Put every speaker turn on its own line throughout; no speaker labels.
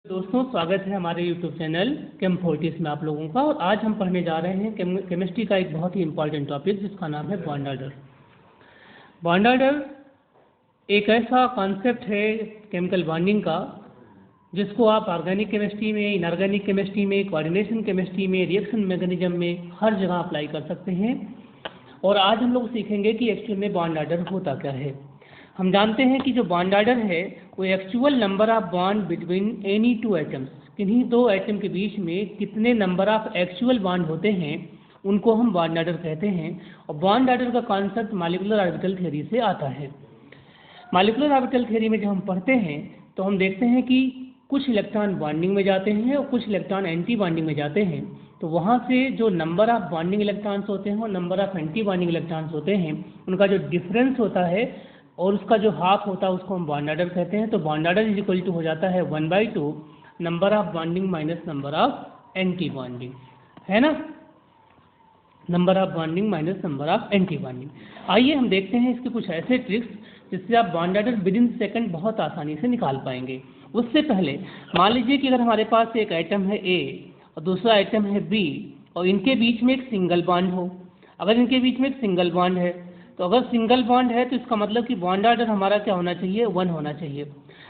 दोस्तों, स्वागत है हमारे YouTube चैनल केम40 में आप लोगों का। और आज हम पढ़ने जा रहे हैं केमिस्ट्री का एक बहुत ही इंपॉर्टेंट टॉपिक जिसका नाम है बॉन्ड ऑर्डर। बॉन्ड ऑर्डर एक ऐसा कॉन्सेप्ट है केमिकल बॉन्डिंग का जिसको आप ऑर्गेनिक केमिस्ट्री में, इनऑर्गेनिक केमिस्ट्री में, कोऑर्डिनेशन केमिस्ट्री में, रिएक्शन मैकेनिज्म में हर जगह अप्लाई कर सकते हैं। और आज हम लोग सीखेंगे कि एक्चुअल में बॉन्ड ऑर्डर होता क्या है। हम जानते हैं कि जो बॉन्ड ऑर्डर है वो actual number of bond between any two atoms, किन्हीं दो एटम के बीच में कितने नंबर ऑफ एक्चुअल बॉन्ड होते हैं उनको हम बॉन्ड ऑर्डर कहते हैं। और बॉन्ड ऑर्डर का कॉन्सेप्ट मॉलिक्यूलर ऑर्बिटल थ्योरी से आता है। मॉलिक्यूलर ऑर्बिटल थ्योरी में जब हम पढ़ते हैं तो हम देखते हैं कि कुछ इलेक्ट्रॉन बॉन्डिंग में जाते हैं और कुछ इलेक्ट्रॉन एंटी बॉन्डिंग में जाते हैं। तो वहाँ से जो नंबर ऑफ बॉन्डिंग इलेक्ट्रॉन्स होते हैं और number of anti bonding electrons होते हैं उनका जो डिफरेंस होता है और उसका जो हाफ होता है उसको हम बॉन्ड ऑर्डर कहते हैं। तो bond order is equal to हो जाता है 1/2 number of bonding minus number of anti bonding, है ना। Number of bonding minus number of anti bonding. आइए हम देखते हैं इसके कुछ ऐसे ट्रिक्स जिससे आप bond order with in second बहुत आसानी से निकाल पाएंगे। उससे पहले मान लीजिए कि अगर हमारे पास एक आइटम है ए और दूसरा आइटम है बी और इनके बीच में एक सिंगल बॉन्ड हो। अगर इनके बीच में एक सिंगल बॉन्ड है तो अगर सिंगल बॉन्ड है तो इसका मतलब कि बॉन्ड ऑर्डर हमारा क्या होना चाहिए, 1 होना चाहिए।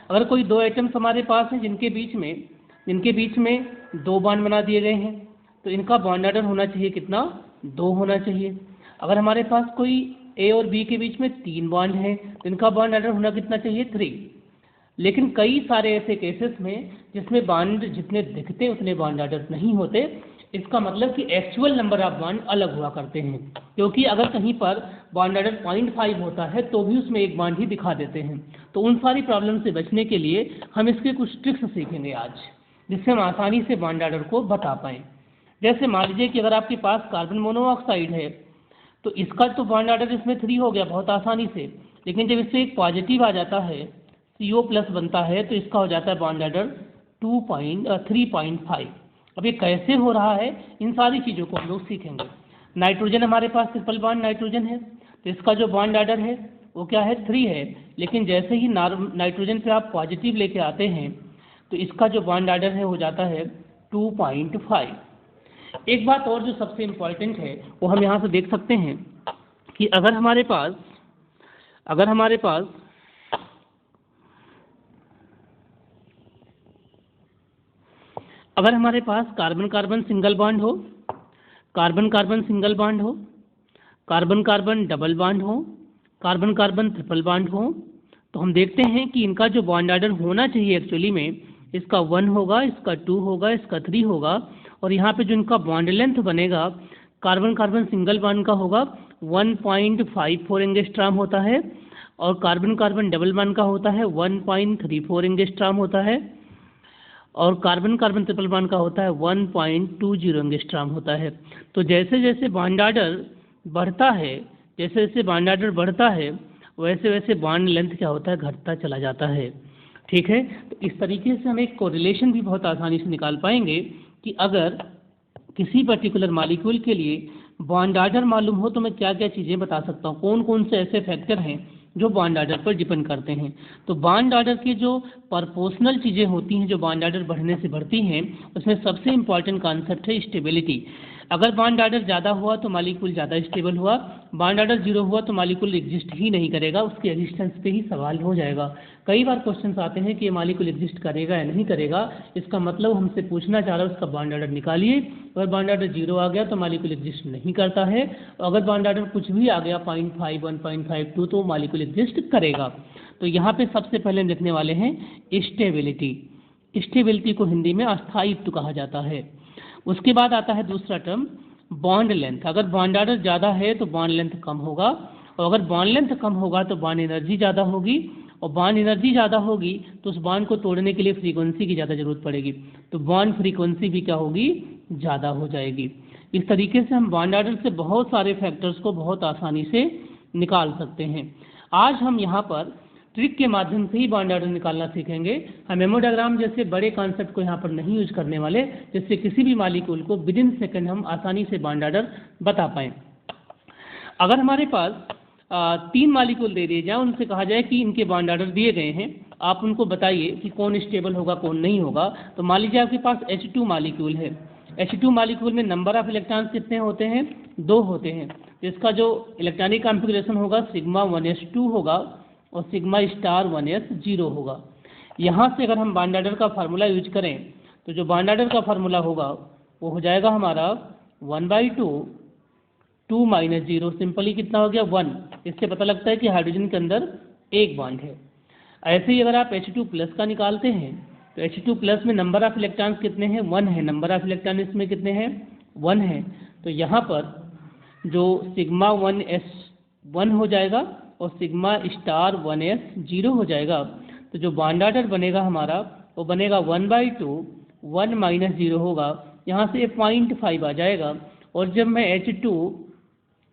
अगर कोई दो एटम्स हमारे पास हैं जिनके बीच में 2 बॉन्ड बना दिए गए हैं तो इनका बॉन्ड ऑर्डर होना चाहिए कितना, 2 होना चाहिए। अगर हमारे पास कोई ए और बी के बीच में 3 बॉन्ड हैं तो इनका बॉन्ड ऑर्डर होना कितना चाहिए, 3। लेकिन कई सारे ऐसे केसेस में जिसमें बॉन्ड जितने दिखते उतने बॉन्ड ऑर्डर नहीं होते। इसका मतलब कि एक्चुअल नंबर ऑफ बॉन्ड अलग हुआ करते हैं, क्योंकि अगर कहीं पर बॉन्ड ऑर्डर 0.5 होता है तो भी उसमें एक बॉन्ड ही दिखा देते हैं। तो उन सारी प्रॉब्लम से बचने के लिए हम इसके कुछ ट्रिक्स सीखेंगे आज, जिससे हम आसानी से बॉन्ड ऑर्डर को बता पाएँ। जैसे मान लीजिए कि अगर आपके पास कार्बन मोनोऑक्साइड है तो इसका तो बॉन्ड ऑर्डर इसमें 3 हो गया बहुत आसानी से। लेकिन जब इससे एक पॉजिटिव आ जाता है, CO+ बनता है, तो इसका हो जाता है बॉन्ड ऑर्डर 3.5। अब ये कैसे हो रहा है, इन सारी चीज़ों को हम लोग सीखेंगे। नाइट्रोजन हमारे पास ट्रिपल बॉन्ड नाइट्रोजन है तो इसका जो बॉन्ड ऑर्डर है वो क्या है, 3 है। लेकिन जैसे ही नाइट्रोजन पे आप पॉजिटिव लेके आते हैं तो इसका जो बॉन्ड ऑर्डर है हो जाता है 2.5। एक बात और जो सबसे इम्पॉर्टेंट है वो हम यहाँ से देख सकते हैं कि अगर हमारे पास कार्बन कार्बन सिंगल बॉन्ड हो, कार्बन कार्बन सिंगल बॉन्ड हो, कार्बन कार्बन डबल बॉन्ड हो, कार्बन कार्बन ट्रिपल बॉन्ड हो, तो हम देखते हैं कि इनका जो बॉन्ड ऑर्डर होना चाहिए एक्चुअली में इसका 1 होगा, इसका 2 होगा, इसका 3 होगा। और यहाँ पे जो इनका बॉन्ड लेंथ बनेगा कार्बन कार्बन सिंगल बॉन्ड का होगा 1.54 एंगस्ट्रॉम होता है और कार्बन कार्बन डबल बॉन्ड का होता है 1.34 एंगस्ट्रॉम होता है और कार्बन कार्बन ट्रिपल बॉन्ड का होता है 1.20 एंगस्ट्रॉम होता है। तो जैसे जैसे बॉन्ड ऑर्डर बढ़ता है, वैसे वैसे बॉन्ड लेंथ क्या होता है, घटता चला जाता है। ठीक है, तो इस तरीके से हम एक कोरिलेशन भी बहुत आसानी से निकाल पाएंगे कि अगर किसी पर्टिकुलर मॉलिक्यूल के लिए बॉन्ड ऑर्डर मालूम हो तो मैं क्या क्या चीज़ें बता सकता हूँ, कौन कौन से ऐसे फैक्टर हैं जो बॉन्ड ऑर्डर पर डिपेंड करते हैं। तो बॉन्ड ऑर्डर की जो प्रपोर्शनल चीज़ें होती हैं जो बॉन्ड ऑर्डर बढ़ने से बढ़ती हैं, उसमें सबसे इम्पॉर्टेंट कॉन्सेप्ट है स्टेबिलिटी। अगर बॉन्ड ऑर्डर ज़्यादा हुआ तो मॉलिक्यूल ज़्यादा स्टेबल हुआ, बॉन्ड ऑर्डर 0 हुआ तो मॉलिक्यूल एग्जिस्ट ही नहीं करेगा, उसके एग्जिस्टेंस पे ही सवाल हो जाएगा। कई बार क्वेश्चन आते हैं कि ये मॉलिक्यूल एग्जिस्ट करेगा या नहीं करेगा, इसका मतलब हमसे पूछना चाह रहा है उसका बॉन्ड ऑर्डर निकालिए। अगर बॉन्ड ऑर्डर 0 आ गया तो मॉलिक्यूल एग्जिस्ट नहीं करता है, और अगर बॉन्ड ऑर्डर कुछ भी आ गया 0.5, 1.52 तो मॉलिक्यूल एग्जिस्ट करेगा। तो यहाँ पे सबसे पहले हम लिखने वाले हैं स्टेबिलिटी। स्टेबिलिटी को हिंदी में अस्थायित्व कहा जाता है। उसके बाद आता है दूसरा टर्म बॉन्ड लेंथ। अगर बॉन्ड ऑर्डर ज़्यादा है तो बॉन्ड लेंथ कम होगा, और अगर बॉन्ड लेंथ कम होगा तो बॉन्ड एनर्जी ज़्यादा होगी, और बॉन्ड एनर्जी ज़्यादा होगी तो उस बॉन्ड को तोड़ने के लिए फ्रीक्वेंसी की ज़्यादा ज़रूरत पड़ेगी, तो बॉन्ड फ्रीक्वेंसी भी क्या होगी, ज़्यादा हो जाएगी। इस तरीके से हम बॉन्ड ऑर्डर से बहुत सारे फैक्टर्स को बहुत आसानी से निकाल सकते हैं। आज हम यहाँ पर ट्रिक के माध्यम से ही बॉन्ड ऑर्डर निकालना सीखेंगे। हम हेमोडायग्राम जैसे बड़े कॉन्सेप्ट को यहाँ पर नहीं यूज करने वाले, जिससे किसी भी मॉलिक्यूल को विद इन सेकेंड हम आसानी से बॉन्ड ऑर्डर बता पाएँ। अगर हमारे पास 3 मॉलिक्यूल दे दिए जाए, उनसे कहा जाए कि इनके बॉन्ड ऑर्डर दिए गए हैं आप उनको बताइए कि कौन स्टेबल होगा कौन नहीं होगा। तो मान लीजिए आपके पास H2 मॉलिक्यूल है, H2 मॉलिक्यूल में नंबर ऑफ इलेक्ट्रॉन्स कितने होते हैं, 2 होते हैं। तो इसका जो इलेक्ट्रॉनिक कॉन्फ़िगरेशन होगा सिग्मा 1s2 होगा और सिग्मा स्टार 1s0 होगा। यहाँ से अगर हम बॉन्ड ऑर्डर का फार्मूला यूज करें तो जो बॉन्ड ऑर्डर का फार्मूला होगा वो हो जाएगा हमारा 1/2 2 माइनस 0, सिंपली कितना हो गया 1। इससे पता लगता है कि हाइड्रोजन के अंदर एक बॉन्ड है। ऐसे ही अगर आप H2 प्लस का निकालते हैं तो H2 प्लस में नंबर ऑफ इलेक्ट्रॉन्स कितने हैं, 1 है। नंबर ऑफ इलेक्ट्रॉन इसमें कितने हैं, 1 है। तो यहाँ पर जो सिग्मा 1s1 हो जाएगा और सिग्मा स्टार 1s0 हो जाएगा। तो जो बॉन्ड ऑर्डर बनेगा हमारा वो बनेगा 1/2 1 माइनस 0 होगा, यहाँ से 0.5 आ जाएगा। और जब मैं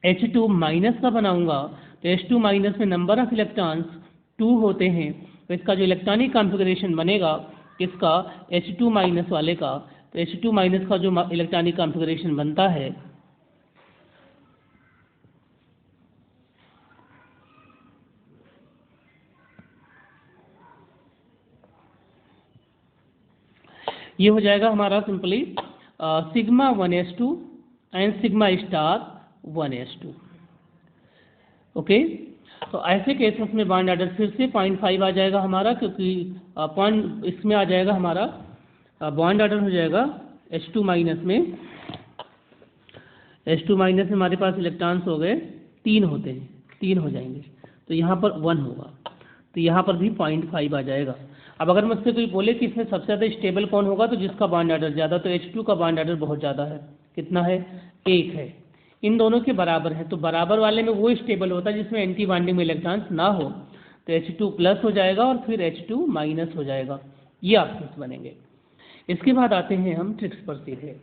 H2 माइनस का बनाऊंगा तो H2 माइनस में नंबर ऑफ इलेक्ट्रॉन्स 2 होते हैं। तो इसका जो इलेक्ट्रॉनिक कॉन्फ़िगरेशन बनेगा किसका, H2 माइनस वाले का, तो H2 माइनस का जो इलेक्ट्रॉनिक कॉन्फ़िगरेशन बनता है ये हो जाएगा हमारा simply sigma 1s2 and sigma star 1s2। Okay, तो ऐसे केसेस में बॉन्ड ऑर्डर फिर से 0.5 आ जाएगा हमारा, क्योंकि पॉइंट इसमें आ जाएगा हमारा बॉन्ड ऑर्डर हो जाएगा H2 माइनस में। H2 माइनस में हमारे पास इलेक्ट्रॉन्स हो गए 3 होते हैं, 3 हो जाएंगे। तो यहाँ पर 1 होगा, तो यहाँ पर भी 0.5 आ जाएगा। अब अगर मुझसे कोई बोले कि इसमें सबसे ज़्यादा स्टेबल कौन होगा, तो जिसका बॉन्ड ऑर्डर ज़्यादा, तो H2 का बॉन्ड ऑर्डर बहुत ज़्यादा है। कितना है, 1 है। इन दोनों के बराबर है, तो बराबर वाले में वो स्टेबल होता है जिसमें एंटी बॉन्डिंग में इलेक्ट्रॉन्स ना हो। तो H2 प्लस हो जाएगा और फिर H2 माइनस हो जाएगा। ये ऑप्शंस बनेंगे। इसके बाद आते हैं हम ट्रिक्स पर सीधे।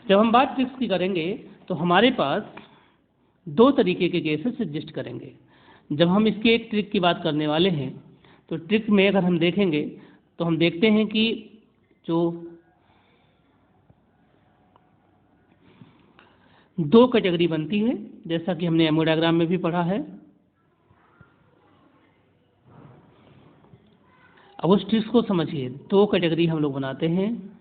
जब हम बात ट्रिक्स की करेंगे तो हमारे पास 2 तरीके के केसेस एग्जिस्ट करेंगे। जब हम इसके एक ट्रिक की बात करने वाले हैं तो ट्रिक में अगर हम देखेंगे तो हम देखते हैं कि जो 2 कैटेगरी बनती है, जैसा कि हमने हेमोडायग्राम में भी पढ़ा है। अब उस ट्रिक्स को समझिए। 2 कैटेगरी हम लोग बनाते हैं।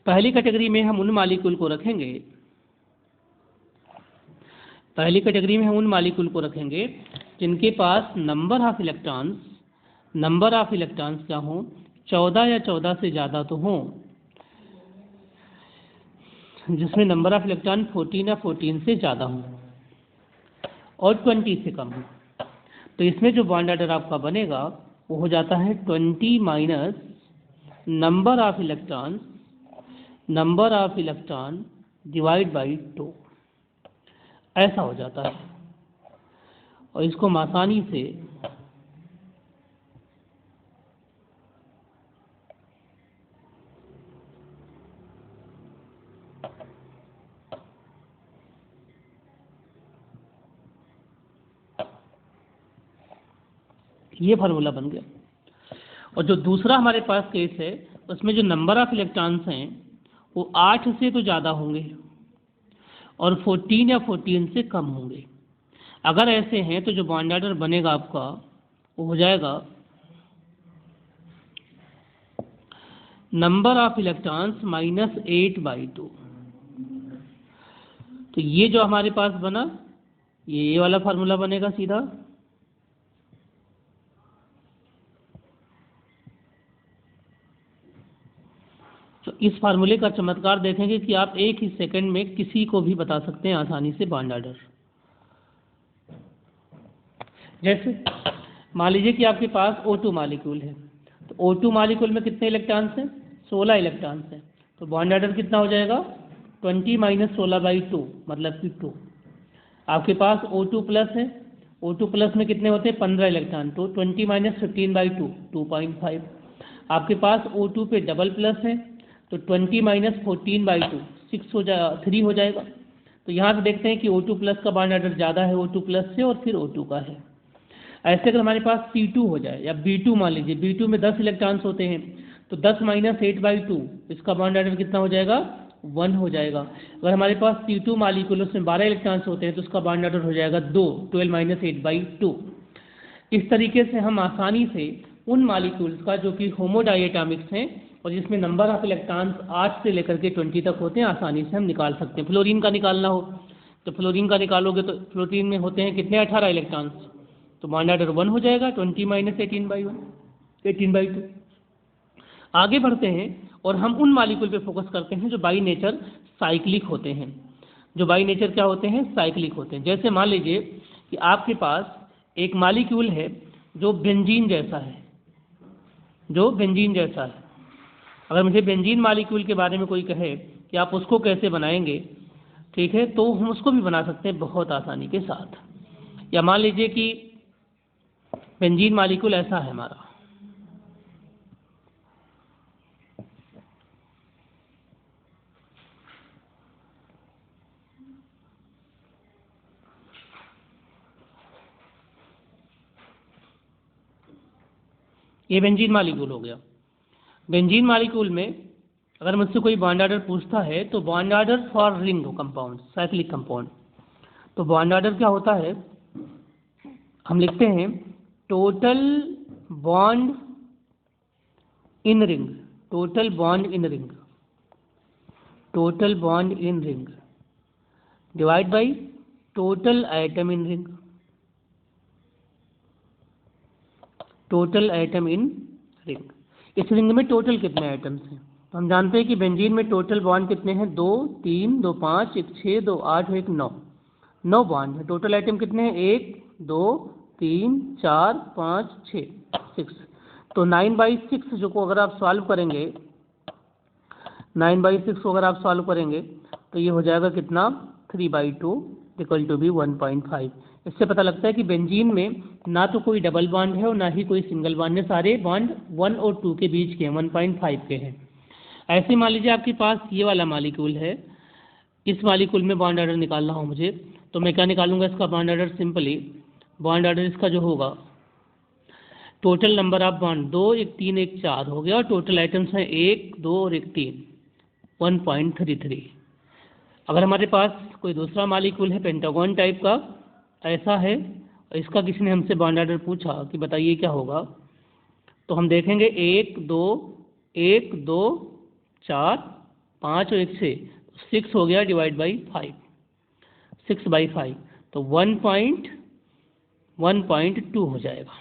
पहली कैटेगरी में हम उन मॉलिक्यूल को रखेंगे, जिनके पास नंबर ऑफ इलेक्ट्रॉन्स क्या हों, 14 या 14 से ज़्यादा तो हों, जिसमें नंबर ऑफ इलेक्ट्रॉन 14 या 14 से ज़्यादा हों और 20 से कम हो। तो इसमें जो बॉन्ड ऑर्डर आपका बनेगा वो हो जाता है 20 minus number of electron divide by 2, ऐसा हो जाता है। और इसको हम आसानी से ये फार्मूला बन गया। और जो दूसरा हमारे पास केस है उसमें जो नंबर ऑफ इलेक्ट्रॉन्स हैं वो 8 से तो ज़्यादा होंगे और 14 या 14 से कम होंगे। अगर ऐसे हैं तो जो बॉन्ड ऑर्डर बनेगा आपका वो हो जाएगा नंबर ऑफ इलेक्ट्रॉन्स -8/2। तो ये जो हमारे पास बना ये वाला फार्मूला बनेगा सीधा। तो इस फार्मूले का चमत्कार देखेंगे कि आप एक ही सेकंड में किसी को भी बता सकते हैं आसानी से बॉन्ड ऑर्डर। जैसे मान लीजिए कि आपके पास O2 मॉलिक्यूल है, तो O2 मॉलिक्यूल में कितने इलेक्ट्रॉन्स हैं, 16 इलेक्ट्रॉन्स हैं। तो बॉन्ड ऑर्डर कितना हो जाएगा 20 माइनस 16/2 मतलब कि 2। आपके पास O2 प्लस है, O2 प्लस में कितने होते हैं 15 इलेक्ट्रॉन, तो 20 माइनस 15/2 2.5। आपके पास O2 पे डबल प्लस है तो 20 माइनस 14/2 3 हो जाएगा। तो यहाँ से देखते हैं कि O2 प्लस का बॉन्ड ऑर्डर ज़्यादा है O2 प्लस से और फिर O2 का है। ऐसे अगर हमारे पास C2 हो जाए या B2 मान लीजिए, B2 में 10 इलेक्ट्रॉन्स होते हैं तो 10 - 8/2 इसका बॉन्ड ऑर्डर कितना हो जाएगा? 1 हो जाएगा। अगर हमारे पास C2 मालिक्यूल उसमें 12 इलेक्ट्रॉन्स होते हैं तो उसका बॉन्ड ऑर्डर हो जाएगा 2, 12 - 8/2। इस तरीके से हम आसानी से उन मालिक्यूल्स का जो कि होमोडायटॉमिक्स हैं और जिसमें नंबर ऑफ इलेक्ट्रॉन्स 8 से लेकर के 20 तक होते हैं आसानी से हम निकाल सकते हैं। फ्लोरीन का निकालना हो तो फ्लोरीन का निकालोगे तो फ्लोरीन में होते हैं कितने? 18 इलेक्ट्रॉन्स, तो बॉन्ड ऑर्डर 1 हो जाएगा, 20 - 18/2। आगे बढ़ते हैं और हम उन मालिक्यूल पे फोकस करते हैं जो बाई नेचर साइक्लिक होते हैं। जो बाई नेचर क्या होते हैं? साइक्लिक होते हैं। जैसे मान लीजिए कि आपके पास एक मालिक्यूल है जो बेंजीन जैसा है, जो बेंजीन जैसा है। अगर मुझे बेंजीन मालिक्यूल के बारे में कोई कहे कि आप उसको कैसे बनाएंगे, ठीक है, तो हम उसको भी बना सकते हैं बहुत आसानी के साथ। या मान लीजिए कि बेंजीन मालिक्यूल ऐसा है हमारा, ये बेंजीन मालिक्यूल हो गया। बेंजीन मालिक्यूल में अगर मुझसे कोई बॉन्ड ऑर्डर पूछता है तो bond order for ring compound, cyclic compound, तो बॉन्ड ऑर्डर क्या होता है? हम लिखते हैं total bond in ring, total bond in ring, total bond in ring divide by total atom in ring, total atom in ring. इस ring में total कितने एटम्स हैं? तो हम जानते हैं कि बेंजीन में टोटल बॉन्ड कितने हैं? 2, 3, 2, 5, 1, 6, 2, 8, 1, 9, 9 बॉन्ड है। टोटल आइटम कितने हैं? 1, 2, 3, 4, 5, 6, 6। तो 9/6 जो को अगर आप सॉल्व करेंगे, 9/6 को अगर आप सॉल्व करेंगे तो ये हो जाएगा कितना? 3/2 इक्वल टू भी 1.5। इससे पता लगता है कि बेंजीन में ना तो कोई डबल बॉन्ड है और ना ही कोई सिंगल बॉन्ड है, सारे बॉन्ड 1 और 2 के बीच के हैं, 1.5 के हैं। ऐसे मान लीजिए आपके पास ये वाला मालिक्यूल है, इस मालिक्यूल में बॉन्ड ऑर्डर निकालना हो मुझे, तो मैं क्या निकालूंगा इसका bond order? Simply bond order इसका जो होगा, टोटल नंबर ऑफ बॉन्ड 2, 1, 3, 1, 4 हो गया और टोटल आइटम्स हैं 1, 2 और 1, 3, 1.33। अगर हमारे पास कोई दूसरा मालिक्यूल है पेंटागन टाइप का, ऐसा है, इसका किसी ने हमसे बॉन्ड ऑर्डर पूछा कि बताइए क्या होगा, तो हम देखेंगे 1, 2, 1, 2, 4, 5 और 1 6, 6 हो गया डिवाइड बाई 5, 6/5, तो 1.2 हो जाएगा।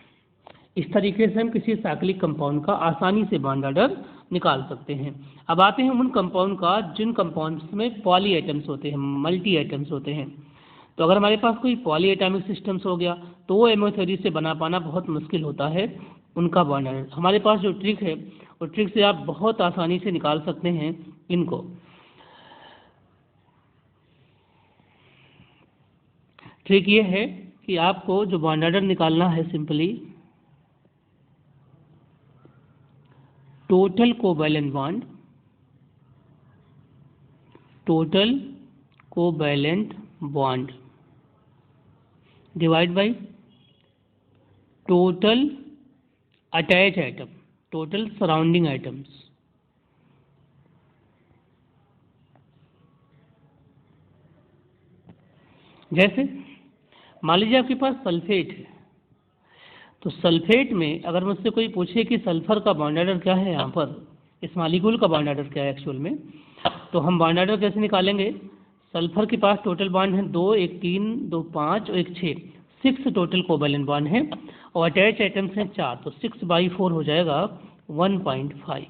इस तरीके से हम किसी साइक्लिक कंपाउंड का आसानी से बॉन्ड ऑर्डर निकाल सकते हैं। अब आते हैं उन कंपाउंड का जिन कंपाउंड्स में पॉली एटम्स होते हैं, मल्टी एटम्स होते हैं। तो अगर हमारे पास कोई पॉली एटॉमिक सिस्टम्स हो गया तो वो एमओ थ्योरी से बना पाना बहुत मुश्किल होता है उनका बॉन्ड ऑर्डर। हमारे पास जो ट्रिक है वो ट्रिक से आप बहुत आसानी से निकाल सकते हैं इनको। ट्रिक ये है कि आपको जो बॉन्ड ऑर्डर निकालना है simply total covalent bond, total covalent bond divide by total attach atom, total surrounding atoms. जैसे मान लीजिए आपके पास सल्फेट है, तो सल्फेट में अगर मुझसे कोई पूछे कि सल्फर का बॉन्ड ऑर्डर क्या है, यहाँ पर इस मालिक्यूल का बॉन्ड ऑर्डर क्या है एक्चुअल में, तो हम बॉन्ड ऑर्डर कैसे निकालेंगे? सल्फर के पास टोटल बॉन्ड है 2, 1, 3, 2, 5 और 1, 6, 6 टोटल कोवैलेंट बॉन्ड है और अटैच आइटम्स हैं 4, तो 6/4 हो जाएगा 1.5।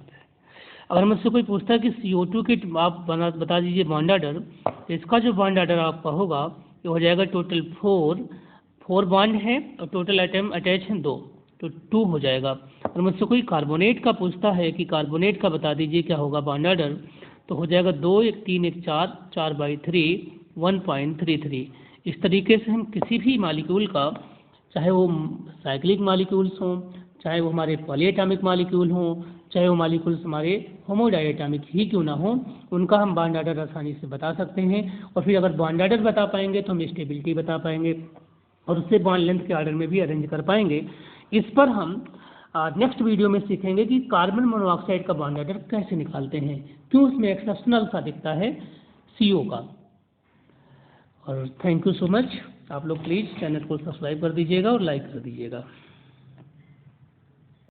अगर मुझसे कोई पूछता है कि CO2 के आप बता दीजिए बॉन्ड ऑर्डर, तो इसका जो बॉन्ड ऑर्डर आपका होगा ये हो जाएगा टोटल 4 बॉन्ड है और टोटल आइटम अटैच हैं 2, तो 2 हो जाएगा। और मुझसे कोई कार्बोनेट का पूछता है कि कार्बोनेट का बता दीजिए क्या होगा बॉन्ड ऑर्डर, तो हो जाएगा 2, 1, 3, 1, 4, 4/3, 1.33। इस तरीके से हम किसी भी मालिक्यूल का, चाहे वो साइक्लिक मालिक्यूल्स हों, चाहे वो हमारे पॉलीएटॉमिक मालिक्यूल हों, चाहे वो मालिक्यूल्स हमारे होमोडायटॉमिक ही क्यों ना हो, उनका हम बॉन्ड ऑर्डर आसानी से बता सकते हैं। और फिर अगर बॉन्ड ऑर्डर बता पाएंगे तो हम स्टेबिलिटी बता पाएंगे और उससे बॉन्ड लेंथ के ऑर्डर में भी अरेंज कर पाएंगे। इस पर हम नेक्स्ट वीडियो में सीखेंगे कि कार्बन मोनोऑक्साइड का बॉन्ड ऑर्डर कैसे निकालते हैं, क्यों उसमें एक्सेप्शनल सा दिखता है CO का। और थैंक यू सो मच। आप लोग प्लीज़ चैनल को सब्सक्राइब कर दीजिएगा और लाइक कर दीजिएगा।